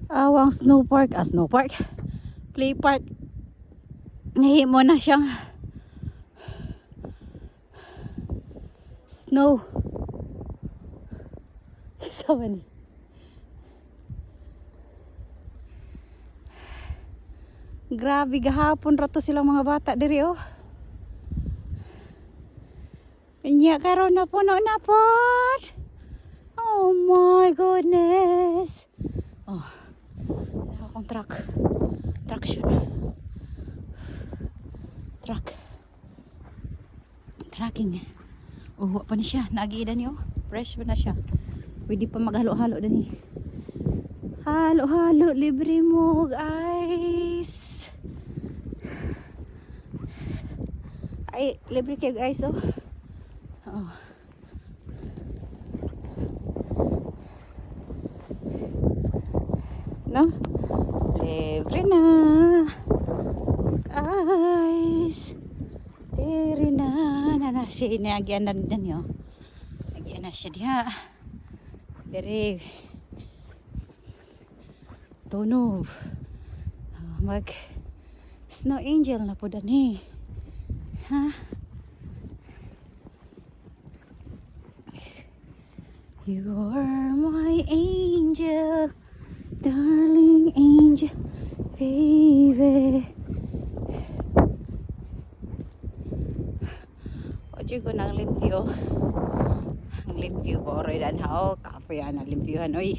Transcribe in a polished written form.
Awang snow park, snow park, play park. Nahimo na siyang snow. Sama ni. Grabe gahapon rato silang mga bata diri oh. Nya karon na puno na pod. Oh my goodness. Oh. Akong truck. Traction. Truck. Tracking. Oh, pa ni siya. Nagiida niyo. Fresh pa na siya. Pwede pa maghalo-halo dani. Halo-halo libre mo, guys. Ay, libre kayo guys oh. Oh. No? Libre na. Guys. Libre na. Nana siya nagyan na dyan yun. Nagyan na siya diha. Very tunog. Mag snow angel na po dani. Ha? You are my angel, darling angel, baby. Ojo ko nang limpyo. Ang limpyo ko rin dan hao, kapoy na limpyuhan oy.